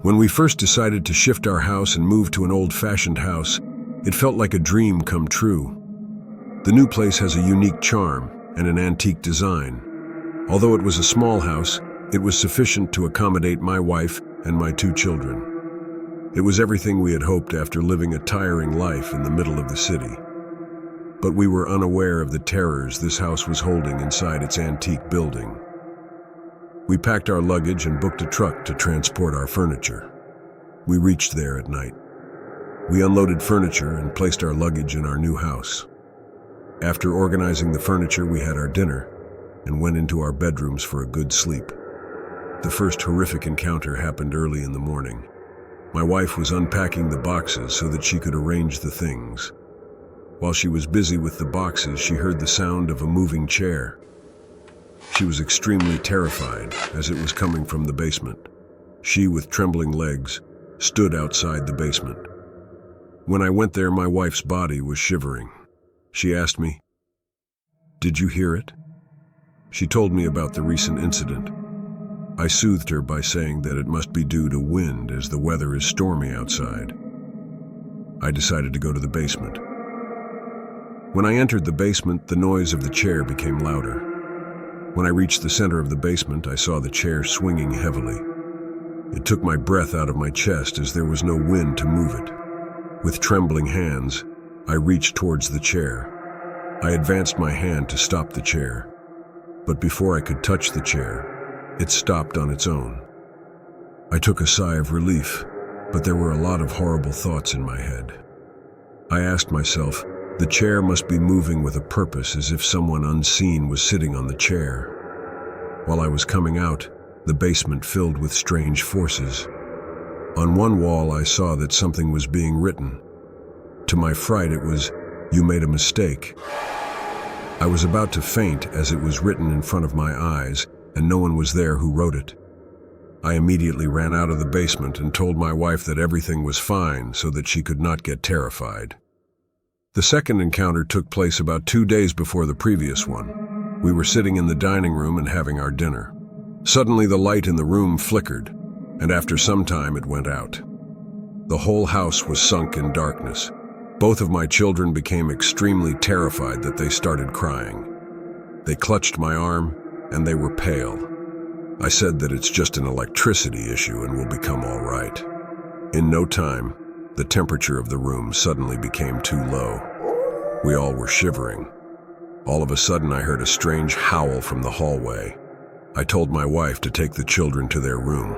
When we first decided to shift our house and move to an old-fashioned house, it felt like a dream come true. The new place has a unique charm and an antique design. Although it was a small house, it was sufficient to accommodate my wife and my 2 children. It was everything we had hoped after living a tiring life in the middle of the city. But we were unaware of the terrors this house was holding inside its antique building. We packed our luggage and booked a truck to transport our furniture. We reached there at night. We unloaded furniture and placed our luggage in our new house. After organizing the furniture, we had our dinner and went into our bedrooms for a good sleep. The first horrific encounter happened early in the morning. My wife was unpacking the boxes so that she could arrange the things. While she was busy with the boxes, she heard the sound of a moving chair. She was extremely terrified as it was coming from the basement. She, with trembling legs, stood outside the basement. When I went there, my wife's body was shivering. She asked me, "Did you hear it?" She told me about the recent incident. I soothed her by saying that it must be due to wind as the weather is stormy outside. I decided to go to the basement. When I entered the basement, the noise of the chair became louder. When I reached the center of the basement, I saw the chair swinging heavily. It took my breath out of my chest as there was no wind to move it. With trembling hands, I reached towards the chair. I advanced my hand to stop the chair, but before I could touch the chair, it stopped on its own. I took a sigh of relief, but there were a lot of horrible thoughts in my head. I asked myself, the chair must be moving with a purpose, as if someone unseen was sitting on the chair. While I was coming out, the basement filled with strange forces. On one wall, I saw that something was being written. To my fright, it was, "You made a mistake." I was about to faint as it was written in front of my eyes, and no one was there who wrote it. I immediately ran out of the basement and told my wife that everything was fine so that she could not get terrified. The second encounter took place about 2 days before the previous one. We were sitting in the dining room and having our dinner. Suddenly the light in the room flickered, and after some time it went out. The whole house was sunk in darkness. Both of my children became extremely terrified that they started crying. They clutched my arm, and they were pale. I said that it's just an electricity issue and will become all right. In no time, the temperature of the room suddenly became too low. We all were shivering. All of a sudden, I heard a strange howl from the hallway. I told my wife to take the children to their room.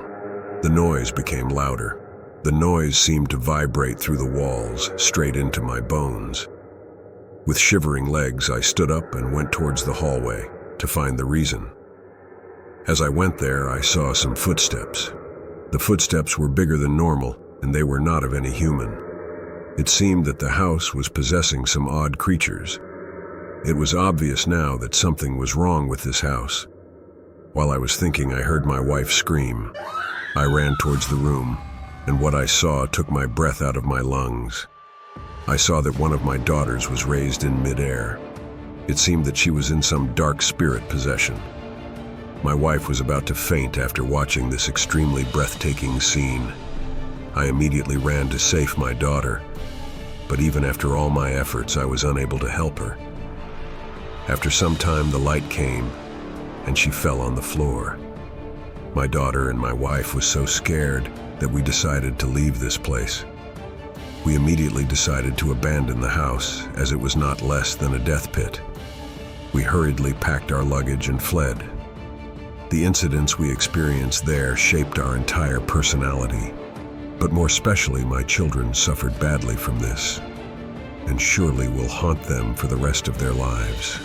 The noise became louder. The noise seemed to vibrate through the walls, straight into my bones. With shivering legs, I stood up and went towards the hallway to find the reason. As I went there, I saw some footsteps. The footsteps were bigger than normal, and they were not of any human. It seemed that the house was possessing some odd creatures. It was obvious now that something was wrong with this house. While I was thinking, I heard my wife scream. I ran towards the room, and what I saw took my breath out of my lungs. I saw that one of my daughters was raised in midair. It seemed that she was in some dark spirit possession. My wife was about to faint after watching this extremely breathtaking scene. I immediately ran to save my daughter, but even after all my efforts, I was unable to help her. After some time, the light came, and she fell on the floor. My daughter and my wife was so scared that we decided to leave this place. We immediately decided to abandon the house, as it was not less than a death pit. We hurriedly packed our luggage and fled. The incidents we experienced there shaped our entire personality. But more especially, my children suffered badly from this, and surely will haunt them for the rest of their lives.